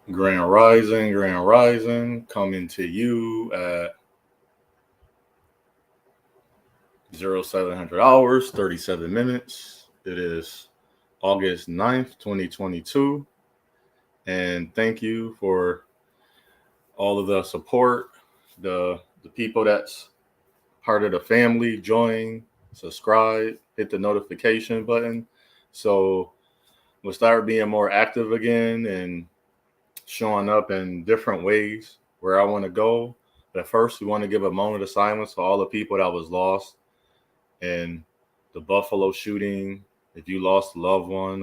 Grand Rising, coming to you at 0700 hours, 37 minutes. It is August 9th, 2022. And thank you for all of the support, the people that's part of the family. Join, subscribe, hit the notification button. So we'll start being more active again and showing up in different ways where I want to go. But first, we want to give a moment of silence for all the people that was lost in the Buffalo shooting. If you lost a loved one,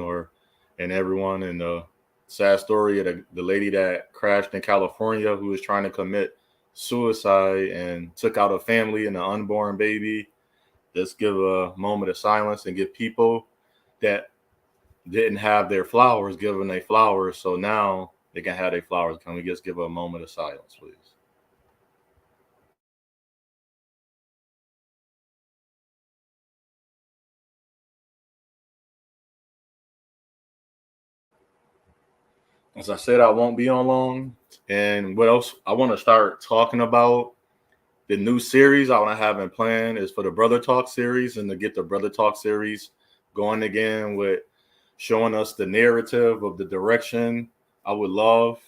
and everyone, and the sad story of the lady that crashed in California who was trying to commit suicide and took out a family and an unborn baby. Just give a moment of silence and give people that didn't have their flowers, give them their flowers, so now they can have their flowers. Can we just give a moment of silence, please? As I said, I won't be on long. And what else I want to start talking about, the new series I want to have in plan is for the Brother Talk series, and to get the Brother Talk series going again with showing us the narrative of the direction I would love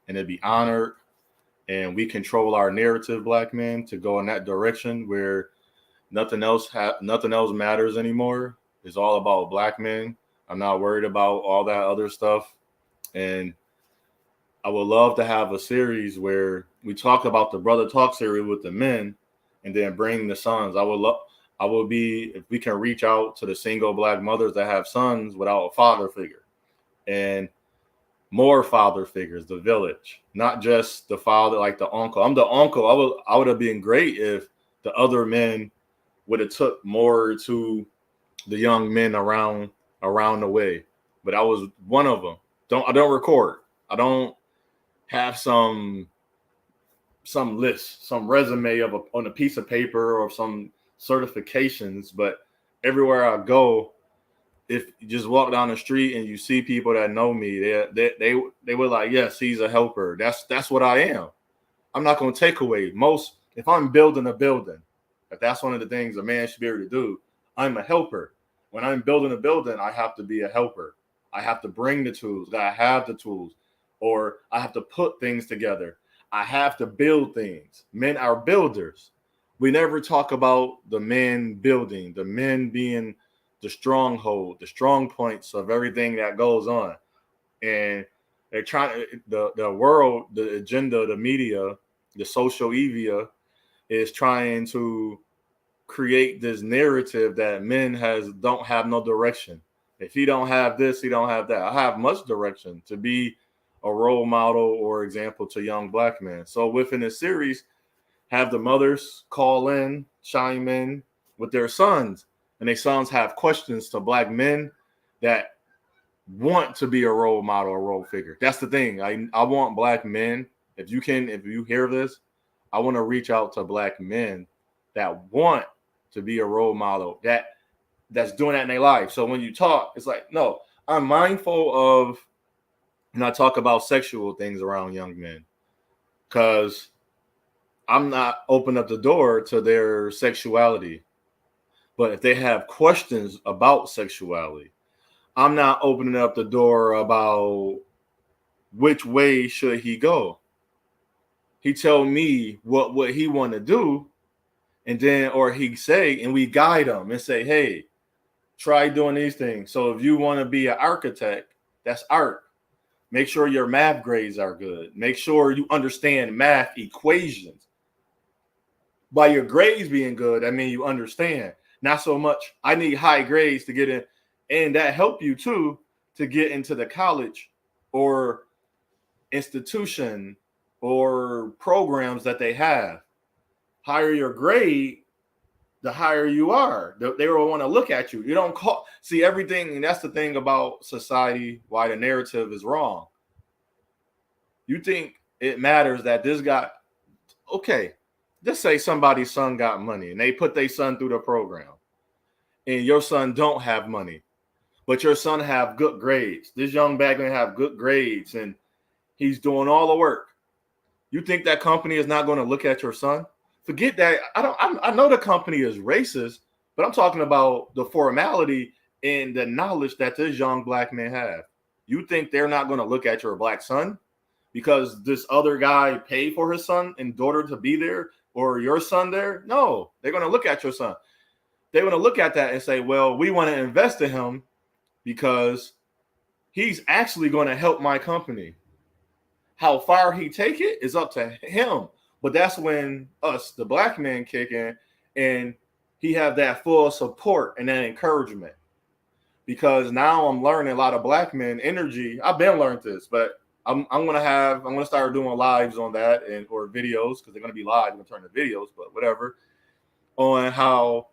and to be honored. And we control our narrative, Black men, to go in that direction where nothing else matters anymore. It's all about Black men. I'm not worried about all that other stuff. And I would love to have a series where we talk about the Brother Talk series with the men, and then bring the sons. I would be, if we can reach out to the single Black mothers that have sons without a father figure, and more father figures, the village, not just the father, like the uncle. I'm the uncle. I would have been great if the other men would have took more to the young men around the way. But I was one of them. I don't record. I don't have some list, some resume on a piece of paper or some certifications. But everywhere I go, if you just walk down the street and you see people that know me, they were like, yes, he's a helper. That's what I am. I'm not going to take away most. If I'm building a building, if that's one of the things a man should be able to do, I'm a helper. When I'm building a building, I have to be a helper. I have to bring the tools. I have the tools, or I have to put things together. I have to build things. Men are builders. We never talk about the men building, the men being the stronghold, the strong points of everything that goes on. And they're trying the world, the agenda, the media, the social evia is trying to create this narrative that men don't have no direction. If he don't have this, he don't have that. I have much direction to be a role model or example to young Black men. So within this series, have the mothers call in, chime in with their sons, and their sons have questions to Black men that want to be a role model, a role figure. That's the thing. I want Black men. If you hear this, I want to reach out to Black men that want to be a role model, that's doing that in their life. So when you talk, it's like, no, I'm mindful of, and I talk about sexual things around young men, because I'm not open up the door to their sexuality. But if they have questions about sexuality, I'm not opening up the door about which way should he go. He tell me what he want to do, and then, or he say, and we guide him and say, hey, try doing these things. So if you want to be an architect, that's art. Make sure your math grades are good. Make sure you understand math equations. By your grades being good, I mean you understand. Not so much, I need high grades to get in, and that help you too to get into the college or institution or programs that they have. Higher your grade, the higher you are. They will want to look at you. You don't see everything, and that's the thing about society, why the narrative is wrong. You think it matters that this guy, okay, just say somebody's son got money and they put their son through the program, and your son don't have money, but your son have good grades. This young Black man have good grades, and He's doing all the work. You think that company is not going to look at your son? Forget that. I know the company is racist, but I'm talking about the formality and the knowledge that this young black man have. You think they're not going to look at your black son because this other guy paid for his son and daughter to be there, or your son there? No, they're going to look at your son. They're going to look at that and say, well, we want to invest in him because he's actually going to help my company. How far he take it is up to him. But that's when us, the black men, kick in and he have that full support and that encouragement. Because now I'm learning a lot of black men energy. I've been learning this, but I'm gonna start doing lives on that and or videos, because they're gonna be live. I'm gonna turn to videos, but whatever, on how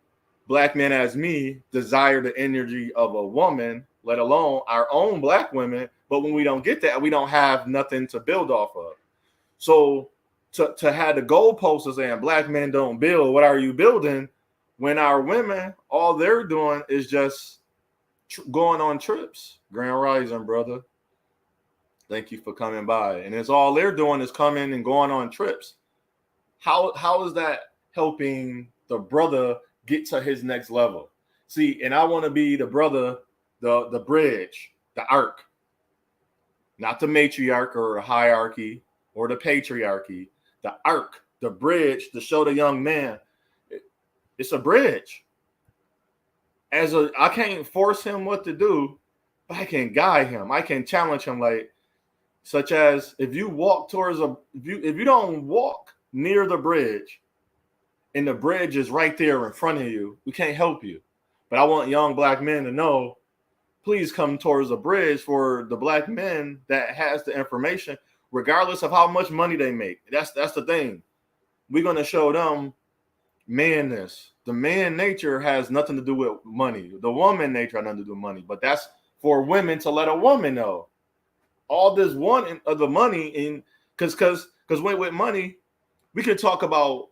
black men as me desire the energy of a woman, let alone our own black women. But when we don't get that, we don't have nothing to build off of. So to have the goalposts saying black men don't build, what are you building? When our women, all they're doing is just going on trips. Grand Rising, brother. Thank you for coming by. And it's all they're doing is coming and going on trips. How is that helping the brother get to his next level? See, and I want to be the brother, the bridge, the arc, not the matriarch or the hierarchy or the patriarchy, the arc, the bridge to show the young man it's a bridge. I can't force him what to do, but I can guide him. I can challenge him, like, such as if you walk towards if you don't walk near the bridge and the bridge is right there in front of you, we can't help you. But I want young black men to know, please come towards the bridge for the black men that has the information, regardless of how much money they make. That's the thing. We're going to show them manness. The man nature has nothing to do with money. The woman nature has nothing to do with money. But that's for women to let a woman know. All this wanting of the money, in because with money, we could talk about,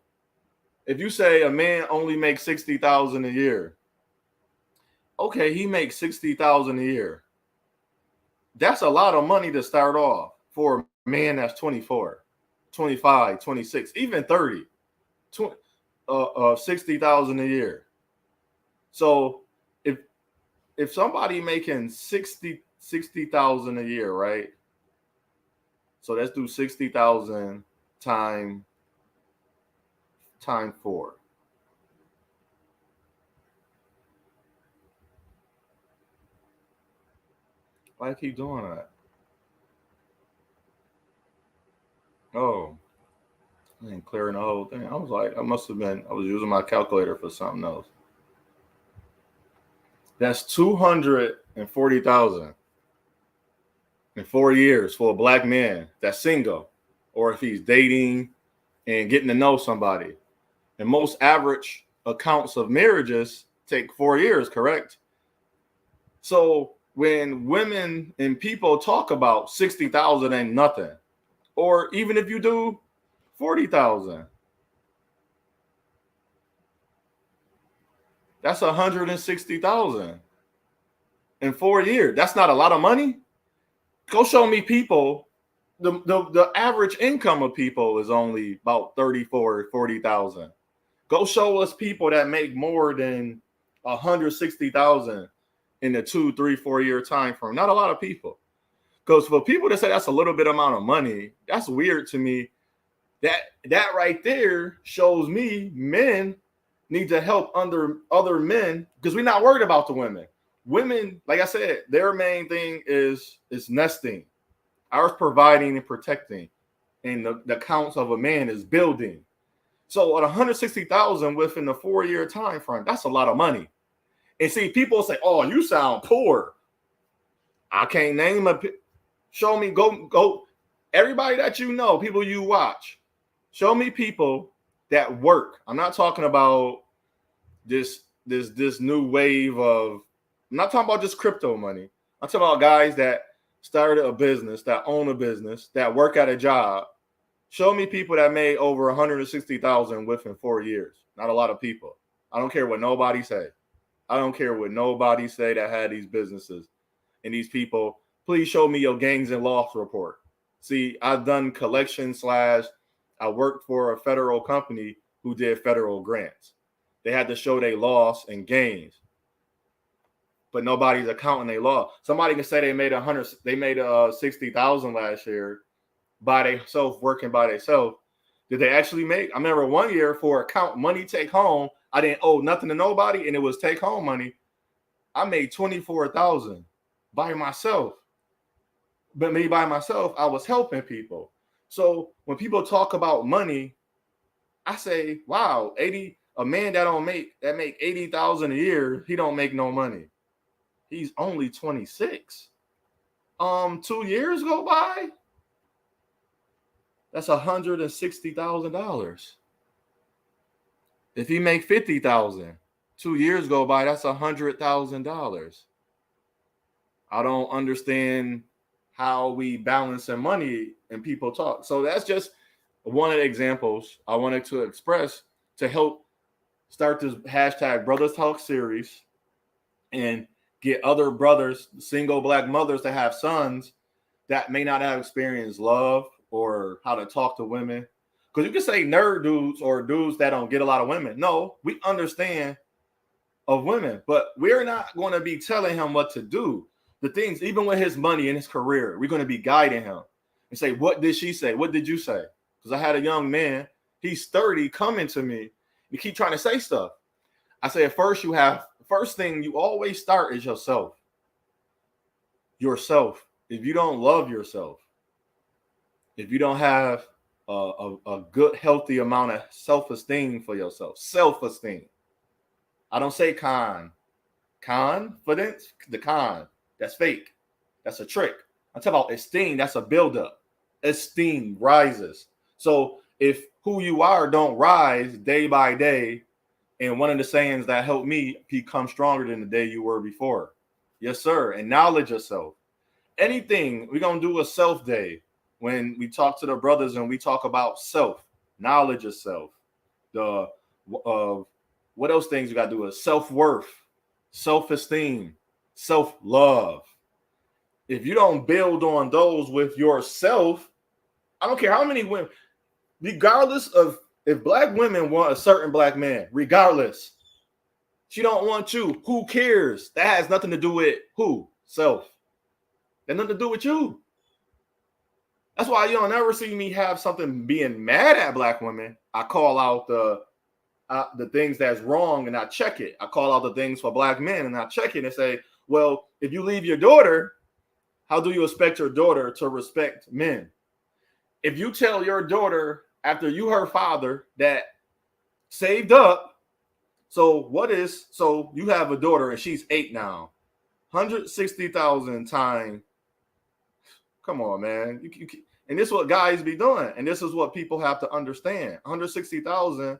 if you say a man only makes $60,000 a year. Okay, he makes $60,000 a year. That's a lot of money to start off for a man that's 24, 25, 26, even 30, 60,000 a year. So if somebody making 60,000 a year, right? So let's do 60,000 time 4. Why I keep doing that? Oh, I ain't clearing the whole thing. I was like, I was using my calculator for something else. That's 240,000 in 4 years for a black man that's single, or if he's dating and getting to know somebody. And most average accounts of marriages take 4 years, correct? So when women and people talk about 60,000 ain't nothing, or even if you do 40,000, that's 160,000 in 4 years. That's not a lot of money. Go show me people. The average income of people is only about 34, 40,000. Go show us people that make more than 160,000 in the 2, 3, 4 year time frame. Not a lot of people. Because for people to say that's a little bit amount of money, that's weird to me. That right there shows me men need to help under other men, because we're not worried about the women. Women, like I said, their main thing is nesting. Ours providing and protecting. And the counts of a man is building. So at 160,000 within the 4 year time frame, that's a lot of money. And see, people say, "Oh, you sound poor." I can't name show me, go. Everybody that you know, people you watch, show me people that work. I'm not talking about this new wave of, I'm not talking about just crypto money. I'm talking about guys that started a business, that own a business, that work at a job. Show me people that made over 160,000 within 4 years. Not a lot of people. I don't care what nobody say. I don't care what nobody say that had these businesses and these people. Please show me your gangs and loss report. See, I've done collection / I worked for a federal company who did federal grants. They had to show their loss and gains, but nobody's accounting their loss. Somebody can say they made 60,000 last year by themselves, working by themselves. Did they actually make? I remember one year for account money take home, I didn't owe nothing to nobody, and it was take home money. I made 24,000 by myself. But me by myself, I was helping people. So when people talk about money, I say, wow, a man that make 80,000 a year, he don't make no money. He's only 26. 2 years go by. That's $160,000. If he make 50,000, 2 years go by, that's $100,000. I don't understand how we balance in money and people talk. So that's just one of the examples I wanted to express to help start this hashtag Brothers Talk series and get other brothers, single black mothers, to have sons that may not have experienced love or how to talk to women. Because you can say nerd dudes or dudes that don't get a lot of women. No, we understand of women, but we're not going to be telling him what to do. The things, even with his money and his career, we're going to be guiding him and say, what did she say? What did you say? Because I had a young man, he's 30, coming to me. You keep trying to say stuff. I say, first thing you always start is yourself. Yourself. If you don't love yourself, if you don't have a good, healthy amount of self-esteem for yourself, self-esteem. I don't say confidence, the con. That's fake. That's a trick. I'm talking about esteem. That's a buildup. Esteem rises. So if who you are don't rise day by day, and one of the sayings that helped me become stronger than the day you were before. Yes, sir. Acknowledge yourself. Anything, we're going to do a self day when we talk to the brothers and we talk about self, knowledge of self. What else things you got to do is self-worth, self-esteem, self-love. If you don't build on those with yourself, I don't care how many women, regardless of if black women want a certain black man, regardless, she don't want you. Who cares? That has nothing to do with who? Self. That nothing to do with you. That's why you don't ever see me have something being mad at black women. I call out the things that's wrong and I check it. I call out the things for black men and I check it and say, well, if you leave your daughter, how do you expect your daughter to respect men? If you tell your daughter after you her father that saved up, so you have a daughter and she's 8 now, 160,000 times. Come on, man. And this is what guys be doing. And this is what people have to understand. 160,000.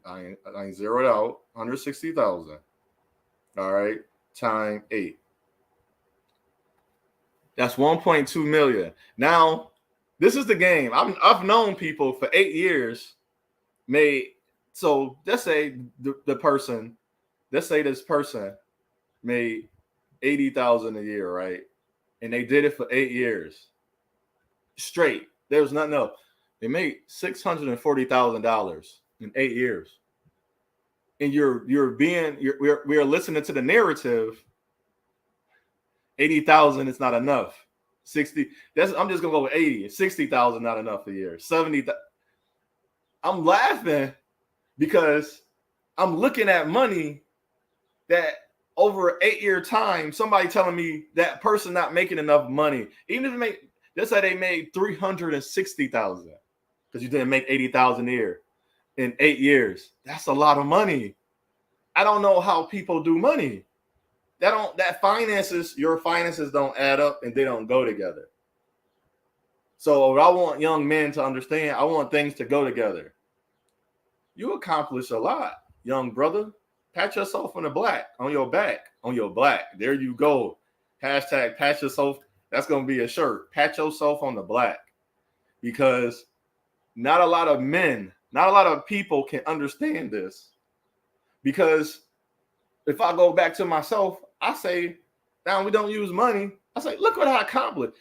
I ain't zeroed out. 160,000. All right. Time 8. That's 1.2 million. Now, this is the game. I've known people for 8 years so let's say this person made 80,000 a year, right? And they did it for 8 years straight. There was nothing else. They made $640,000 in 8 years. And we're listening to the narrative. 80,000 is not enough. 60. I'm just gonna go with 80. 60,000 not enough a year. 70. I'm laughing because I'm looking at money that over an 8-year time, somebody telling me that person not making enough money, even if let's say they made 360,000 because you didn't make 80,000 a year in 8 years. That's a lot of money. I don't know how people do money. Your finances don't add up and they don't go together. So what I want young men to understand, I want things to go together. You accomplish a lot, young brother. Pat yourself on your back. There you go. Hashtag pat yourself. That's going to be a shirt. Pat yourself on the black. Because not a lot of people can understand this. Because if I go back to myself, I say, now we don't use money. I say, look what I accomplished.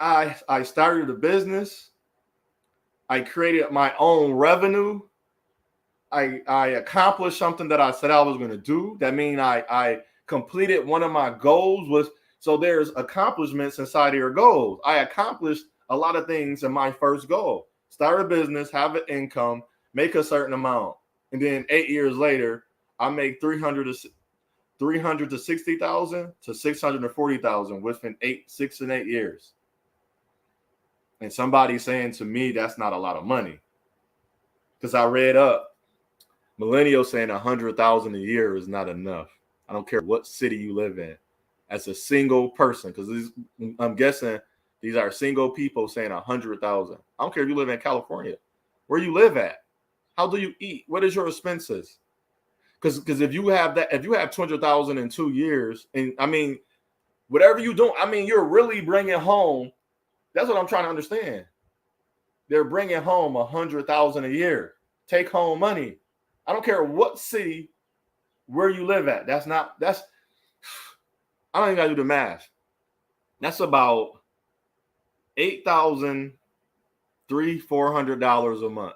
I started a business. I created my own revenue. I accomplished something that I said I was going to do. That means I completed one of my goals. So there's accomplishments inside of your goals. I accomplished a lot of things in my first goal. Start a business, have an income, make a certain amount. And then 8 years later, I make 360,000 to 640,000 within 6 and 8 years. And somebody saying to me, that's not a lot of money. Because I read up, millennials saying 100,000 a year is not enough. I don't care what city you live in. As a single person, because I'm guessing these are single people saying 100,000. I don't care if you live in California. Where you live at? How do you eat? What is your expenses? Because if you have 200,000 in 2 years, and I mean, whatever you do, I mean, you're really bringing home. That's what I'm trying to understand. They're bringing home 100,000 a year. Take home money. I don't care what city, where you live at. I don't even gotta do the math. That's about $8,400 a month.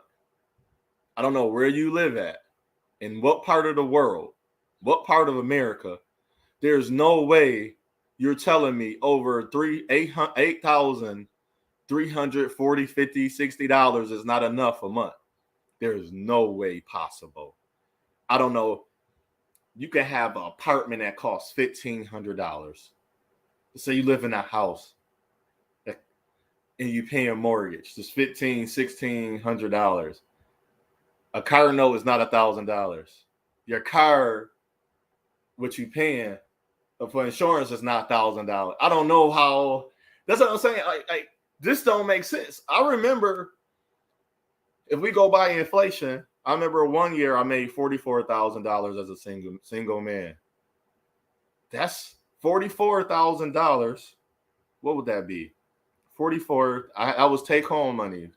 I don't know where you live at, in what part of the world, what part of America. There's no way you're telling me over $8,340, 50, $60 is not enough a month. There's no way possible. I don't know. You can have an apartment that costs $1,500. Say you live in a house and you pay a mortgage. It's $1,600. A car note is not $1,000. Your car, what you paying for insurance is not $1,000. I don't know how. That's what I'm saying. Like this don't make sense. I remember if we go by inflation. I remember one year I made $44,000 as a single man. That's $44,000. What would that be? 44. I was take home money.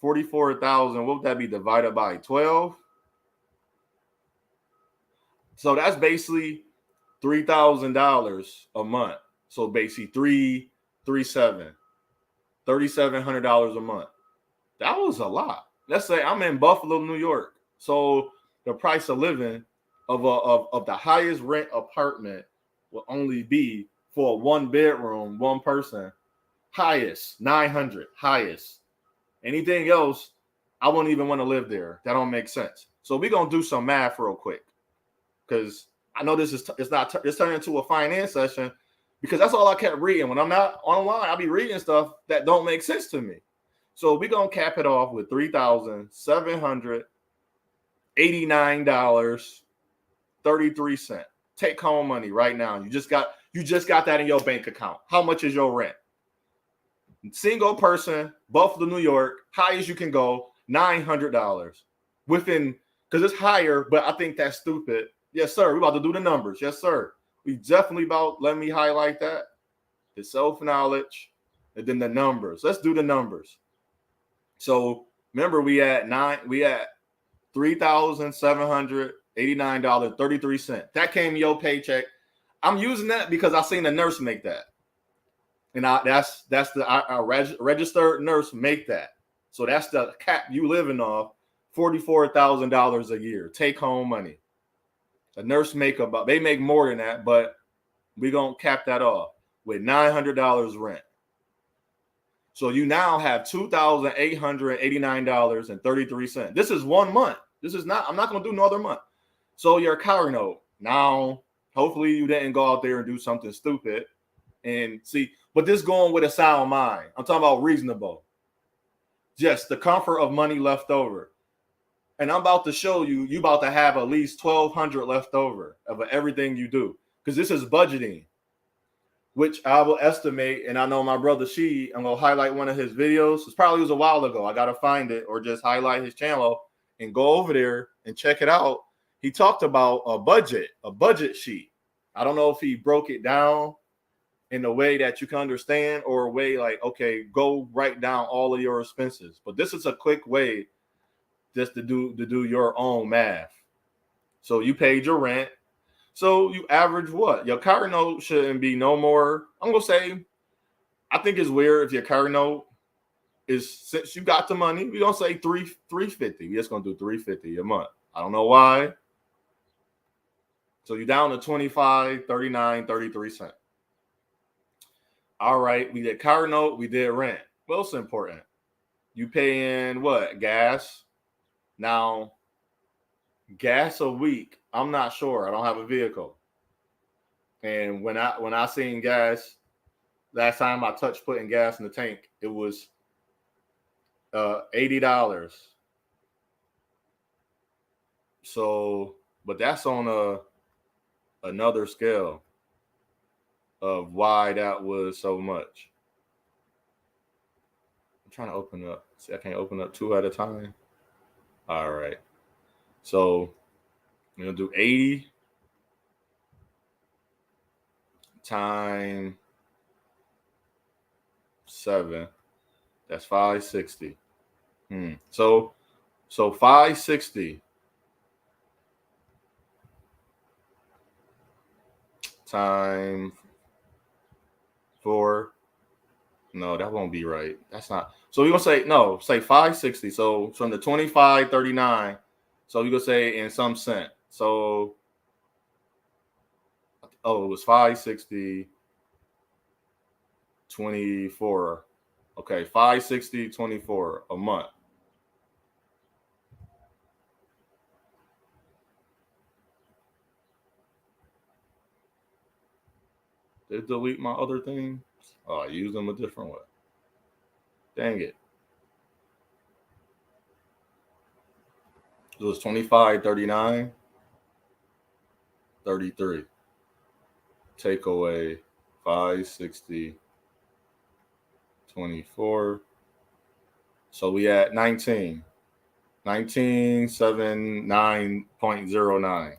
44,000. What would that be divided by 12? So that's basically $3,000 a month. So basically $3,700 a month. That was a lot. Let's say I'm in Buffalo, New York. So the price of living of the highest rent apartment will only be for a 1-bedroom, one person. Highest, 900, highest. Anything else, I wouldn't even want to live there. That don't make sense. So we're going to do some math real quick. Because I know it's turning into a finance session. Because that's all I kept reading. When I'm not online, I'll be reading stuff that don't make sense to me. So we're going to cap it off with $3,789.33. Take home money right now. You just got that in your bank account. How much is your rent? Single person, Buffalo, New York, highest you can go, $900. Within, because it's higher, but I think that's stupid. Yes, sir. We're about to do the numbers. Yes, sir. We definitely let me highlight that. The self-knowledge and then the numbers. Let's do the numbers. So remember, we at $3,789.33. That came your paycheck. I'm using that because I seen a nurse make that, and that's the registered nurse make that. So that's the cap you living off, $44,000 a year, take home money. A nurse they make more than that, but we gonna cap that off with $900 rent. So you now have $2,889.33. This is 1 month. I'm not going to do no other month. So your car note. Now, hopefully you didn't go out there and do something stupid. And see, but this going with a sound mind. I'm talking about reasonable. Just the comfort of money left over. And I'm about to show you about to have at least $1,200 left over of everything you do. Because this is budgeting, which I will estimate, and I know my brother I'm going to highlight one of his videos. It probably was a while ago. I got to find it or just highlight his channel and go over there and check it out. He talked about a budget sheet. I don't know if he broke it down in a way that you can understand or a way like, okay, go write down all of your expenses. But this is a quick way just to do your own math. So you paid your rent. So you average what? Your car note shouldn't be no more. I'm going to say, I think it's weird if your car note is, since you got the money, we're gonna say $350. We're just gonna do $350 a month. I don't know why. So you're down to 25, 39, 33 cents. All right, we did car note, we did rent. What's important? You paying what? Gas. Now, gas a week, I'm not sure. I don't have a vehicle. And when I seen gas, last time I touched putting gas in the tank, it was $80. So, but that's on another scale of why that was so much. I'm trying to open up. See, I can't open up two at a time. All right. So we're gonna do 80 times 7. That's 560. So 560 times 4. No, that won't be right. That's not. So we're gonna say no, say 560. So from the 25.39. So you're gonna say in some cent. So it was 560 24. Okay, 560 24 a month. Did it delete my other thing? Oh, I used them a different way. Dang it. It was 25.39, 33. Take away 560, 24. So we at 1979.09.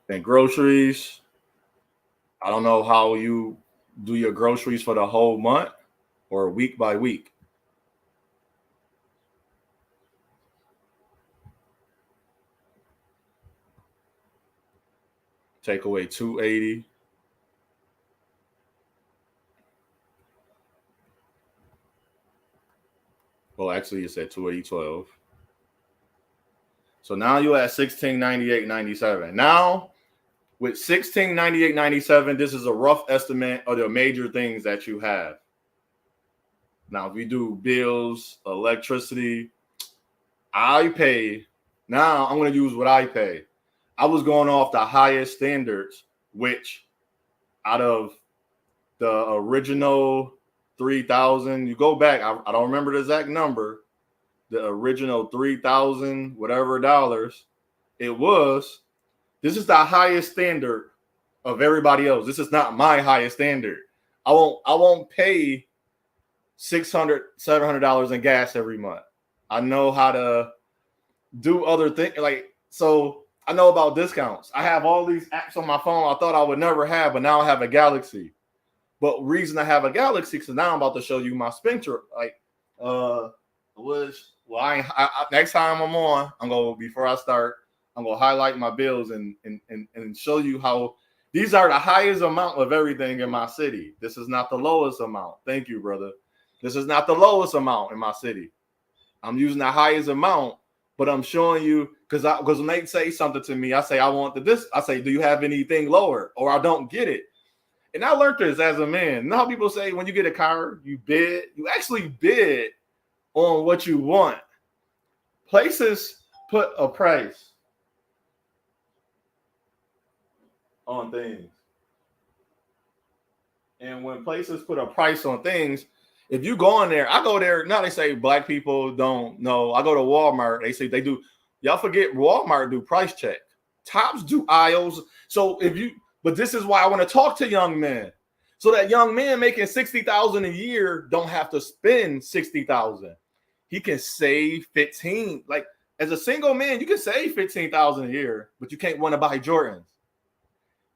Then groceries. I don't know how you do your groceries for the whole month or week by week. Take away 280. Well, actually, it said 280.12. So now you're at 1698.97. Now, with 1698.97, this is a rough estimate of the major things that you have. Now, if we do bills, electricity, I pay. Now I'm going to use what I pay. I was going off the highest standards, which out of the original 3,000, you go back, I don't remember the exact number, the original 3,000 whatever dollars it was. This is the highest standard of everybody else. This is not my highest standard. I won't pay $600, $700 in gas every month. I know how to do other things. So I know about discounts. I have all these apps on my phone I thought I would never have, but now I have a Galaxy. But reason I have a Galaxy, because now I'm about to show you my Spectrum. Next time I'm on, before I start, I'm gonna highlight my bills and show you how these are the highest amount of everything in my city. This is not the lowest amount. Thank you, brother. This is not the lowest amount in my city. I'm using the highest amount, but I'm showing you because when they say something to me, I say I want this. I say, do you have anything lower? Or I don't get it. And I learned this as a man. You know how people say when you get a car, you bid. You actually bid on what you want. Places put a price on things. And when places put a price on things, if you go in there, I go there. Now they say black people don't know. I go to Walmart. They say they do. Y'all forget Walmart do price check. Tops do aisles. So but this is why I want to talk to young men. So that young man making $60,000 a year don't have to spend $60,000. He can save 15. Like as a single man, you can save $15,000 a year, but you can't want to buy Jordans.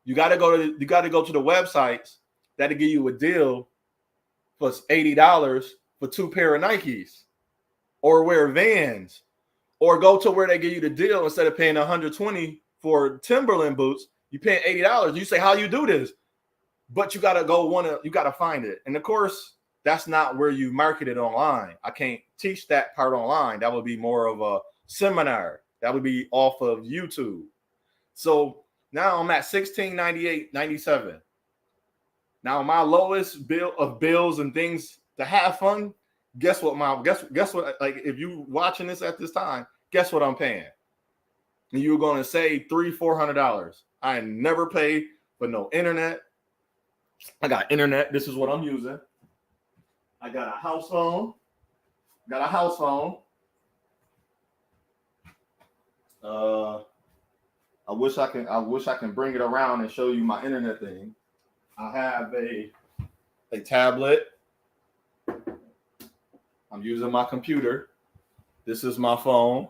You got to go to the websites that'll give you a deal for $80 for 2 pair of Nikes, or wear Vans, Or go to where they give you the deal. Instead of paying $120 for Timberland boots, you paying $80. You say, how you do this? But you gotta you gotta find it. And of course, that's not where you market it online. I can't teach that part online. That would be more of a seminar. That would be off of YouTube. So now I'm at $16.98.97. Now my lowest bill of bills and things to have fun. Guess what? Like if you watching this at this time, guess what I'm paying? And you're going to say $300-$400. I never pay for no internet. I got internet. This is what I'm using. I got a house phone. I wish I can bring it around and show you my internet thing. I have a tablet. I'm using my computer. This is my phone.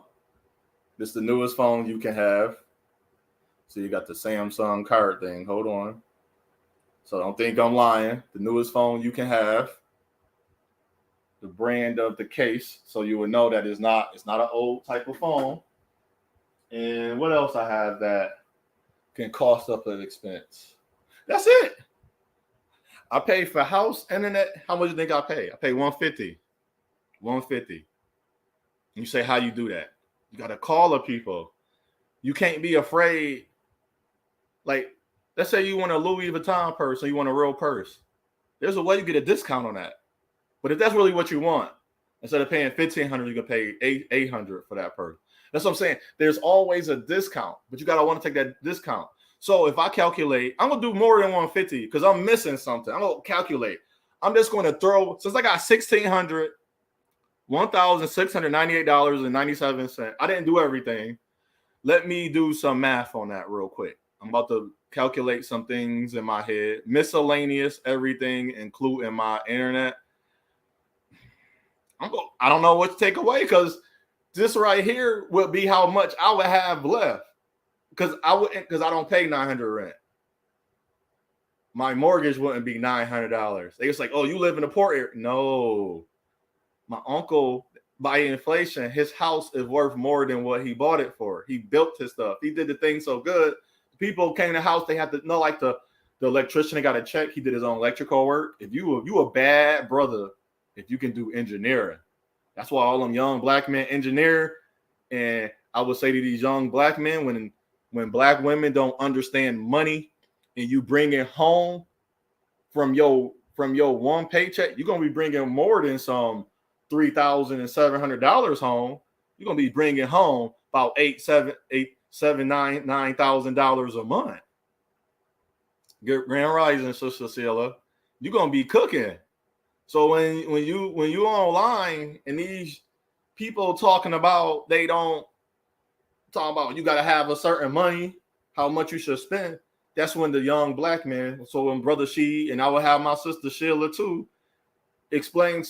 This is the newest phone you can have. So you got the Samsung card thing. Hold on. So don't think I'm lying. The newest phone you can have. The brand of the case, so you would know that it's not an old type of phone. And what else I have that can cost up an expense? That's it. I pay for house, internet. How much do you think I pay? I pay $150. $150. You say, how you do that? You got to call the people. You can't be afraid. Like, let's say you want a Louis Vuitton purse or you want a real purse. There's a way you get a discount on that. But if that's really what you want, instead of paying $1,500, you can pay $800 for that purse. That's what I'm saying. There's always a discount, but you got to want to take that discount. So if I calculate, I'm going to do more than $150 because I'm missing something. I'm going to calculate. I'm just going to throw, since I got $1,698.97. I didn't do everything. Let me do some math on that real quick. I'm about to calculate some things in my head. Miscellaneous, everything, including my internet. I don't know what to take away because this right here would be how much I would have left. Because I don't pay $900 rent. My mortgage wouldn't be $900. They just like, oh, you live in a poor area. No. My uncle, by inflation, his house is worth more than what he bought it for. He built his stuff. He did the thing so good. People came to the house, they had to know, like the electrician, they got to check. He did his own electrical work. If you a bad brother, if you can do engineering. That's why all them young black men engineer. And I would say to these young black men, when black women don't understand money and you bring it home from your one paycheck, you're going to be bringing more than some $3,700 home. You're going to be bringing home about $9,000 a month. Good Grand Rising, Sister Sheila. You're going to be cooking. So when you online and these people talking about you got to have a certain money, how much you should spend. That's when the young black man. So when Brother She and I would have my sister Sheila too, explain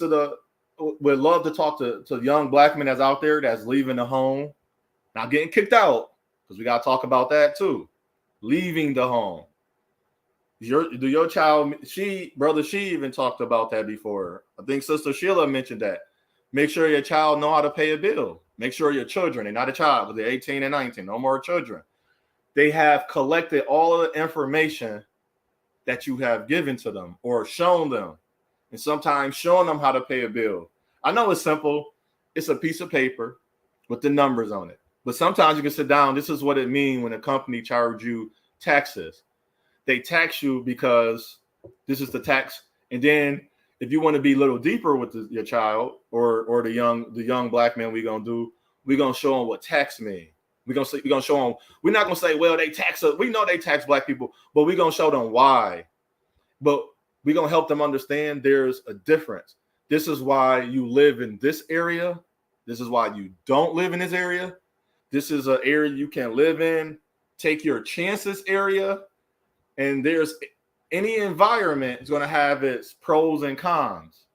would love to talk to young black men that's out there that's leaving the home, not getting kicked out, because we got to talk about that too. Leaving the home. Your child, Brother She even talked about that before. I think Sister Sheila mentioned that. Make sure your child know how to pay a bill. Make sure your children, they're not a child, but they're 18 and 19, no more children. They have collected all of the information that you have given to them or shown them. And sometimes showing them how to pay a bill. I know it's simple. It's a piece of paper with the numbers on it. But sometimes you can sit down. This is what it means when a company charges you taxes. They tax you because this is the tax. And then if you want to be a little deeper with your child or the young black man, we're going to show them what tax means. We're going to show them. We're not going to say, well, they tax us. We know they tax black people, but we're going to show them why. But we're going to help them understand there's a difference. This is why you live in this area. This is why you don't live in this area. This is an area you can live in. Take your chances area. And there's any environment is going to have its pros and cons.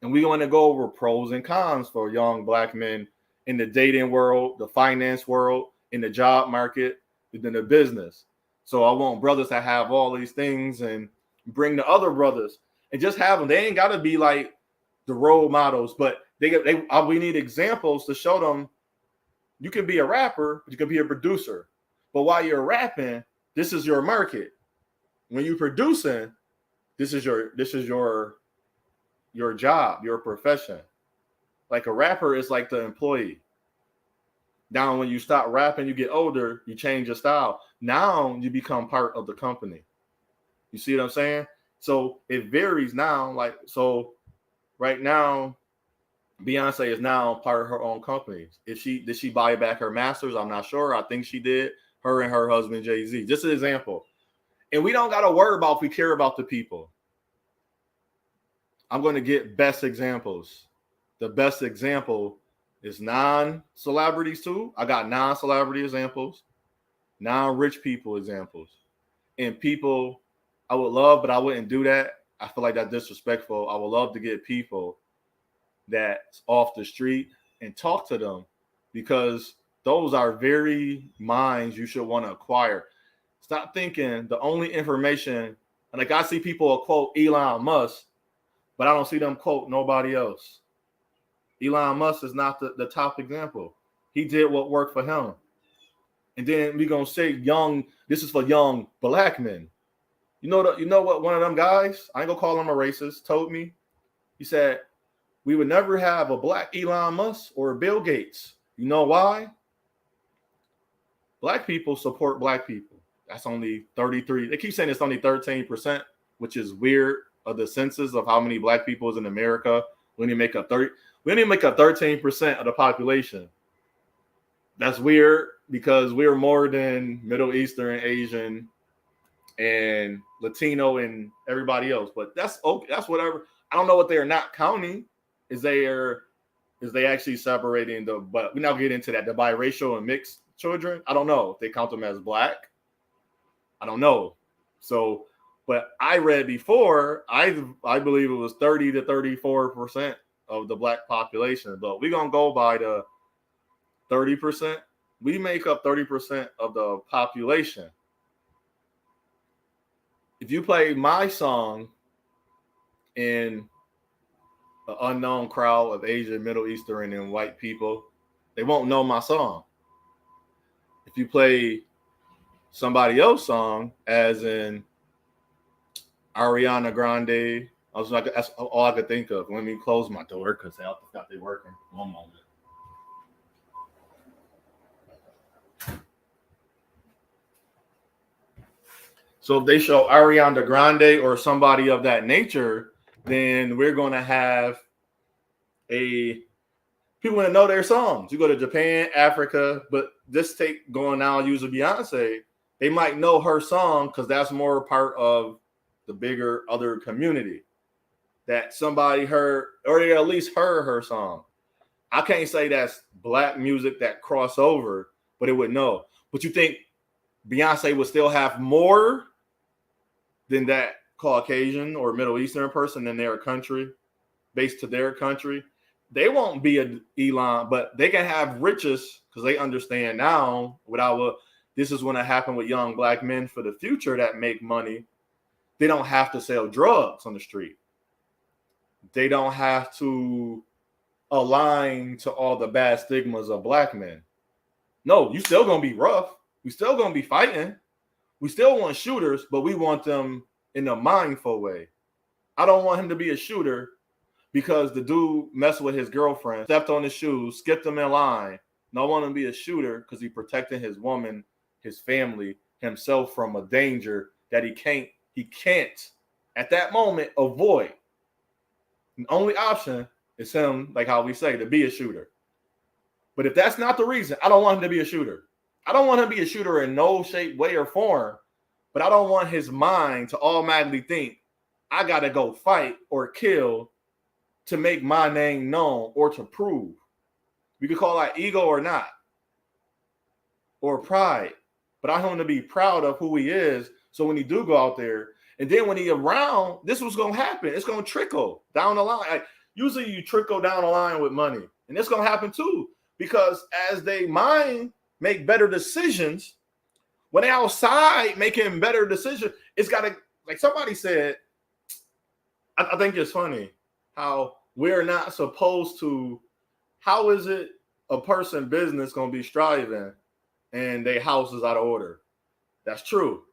And we're going to go over pros and cons for young black men in the dating world, the finance world, in the job market, within the business. So I want brothers to have all these things and bring the other brothers and just have them. They ain't got to be like the role models, but we need examples to show them You can be a rapper, but you can be a producer. But while you're rapping, this is your market. When you're producing, this is your job, your profession. Like a rapper is like the employee. Now, when you stop rapping, you get older, you change your style. Now you become part of the company. You see what I'm saying? So it varies now. Like, so right now, Beyonce is now part of her own company. Did she buy back her masters? I'm not sure. I think she did. Her and her husband, Jay-Z. Just an example. And we don't got to worry about if we care about the people. I'm going to get best examples. The best example is non-celebrities too. I got non-celebrity examples, non-rich people examples, and people I would love, but I wouldn't do that. I feel like that's disrespectful. I would love to get people that's off the street and talk to them, because those are very minds you should want to acquire. Stop thinking the only information, and like I see people quote Elon Musk, but I don't see them quote nobody else. Elon Musk is not the top example. He did what worked for him. And then we're gonna say this is for young black men. You know what one of them guys, I ain't gonna call him a racist, told me? He said, we would never have a black Elon Musk or Bill Gates. You know why? Black people support black people. That's only 33. They keep saying it's only 13%, which is weird, of the census of how many black people is in America. We only make up 13% of the population. That's weird, because we're more than Middle Eastern, Asian, and Latino and everybody else. But that's okay. That's whatever. I don't know what they are not counting. Is they actually separating but we now get into that, the biracial and mixed children. I don't know if they count them as black. I don't know. So, but I read before, I believe it was 30 to 34% of the black population. But we're gonna go by the 30%. We make up 30% of the population. If you play my song in an unknown crowd of Asian, Middle Eastern, and white people, they won't know my song. If you play somebody else's song, as in Ariana Grande, that's all I could think of. Let me close my door because I forgot they're working. One moment. So if they show Ariana Grande or somebody of that nature, then we're going to have people that know their songs. You go to Japan, Africa, but this going now using Beyonce, they might know her song because that's more part of the bigger other community that somebody heard, or they at least heard her song. I can't say that's black music that cross over, but it would know. But you think Beyonce would still have more than that Caucasian or Middle Eastern person in their country, based to their country? They won't be a Elon, but they can have riches because they understand now this is going to happen with young black men for the future that make money. They don't have to sell drugs on the street. They don't have to align to all the bad stigmas of black men. No, you still going to be rough. We still going to be fighting. We still want shooters, but we want them in a mindful way. I don't want him to be a shooter because the dude messed with his girlfriend, stepped on his shoes, skipped him in line. No, I want him to be a shooter because he protected his woman, his family, himself from a danger that he can't at that moment avoid. The only option is him, like how we say, to be a shooter. But if that's not the reason, I don't want him to be a shooter. I don't want him to be a shooter in no shape, way, or form, but I don't want his mind to automatically think, I got to go fight or kill to make my name known or to prove. We could call that ego or not, or pride. But I want him to be proud of who he is, so when he do go out there, and then when he around, this was going to happen. It's going to trickle down the line. Usually you trickle down the line with money, and it's going to happen too, because as they mind make better decisions, when they're outside making better decisions, it's got to, like somebody said, I think it's funny how we're not supposed to, how is it a person business gonna be striving and their house is out of order. That's true.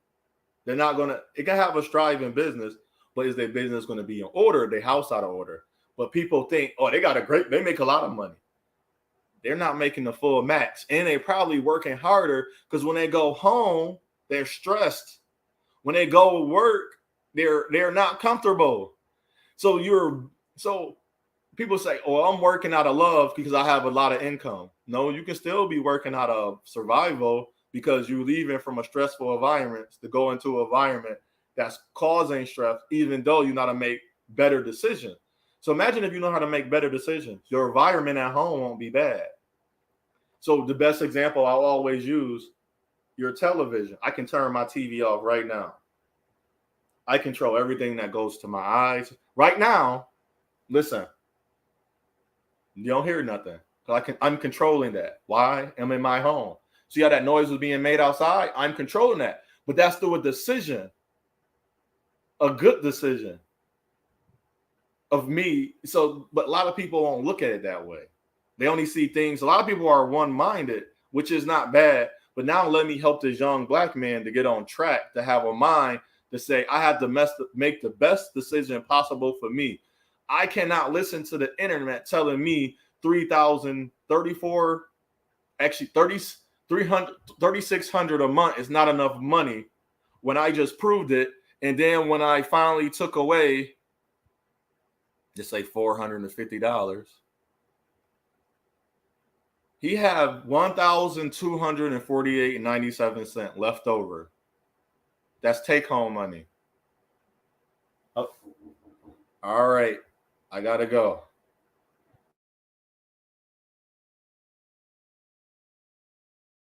They're not gonna. It can have a striving business, but is their business gonna be in order? Their house out of order? But people think, oh, they make a lot of money. They're not making the full max, and they probably working harder because when they go home, they're stressed. When they go to work, they're not comfortable. So people say, oh, I'm working out of love because I have a lot of income. No, you can still be working out of survival because you're leaving from a stressful environment to go into an environment that's causing stress, even though you know how to make better decisions. So imagine if you know how to make better decisions. Your environment at home won't be bad. So the best example I'll always use, your television. I can turn my TV off right now. I control everything that goes to my eyes. Right now, listen, you don't hear nothing. I'm controlling that. Why? I'm in my home. See how that noise was being made outside? I'm controlling that. But that's through a decision, a good decision of me. So, but a lot of people won't look at it that way. They only see things. A lot of people are one-minded, which is not bad. But now let me help this young black man to get on track, to have a mind to say, I have to make the best decision possible for me. I cannot listen to the internet telling me 3,034, actually 3,600 a month is not enough money when I just proved it. And then when I finally took away, just say $450, he have $1,248.97 left over. That's take home money. Oh. All right, I gotta go.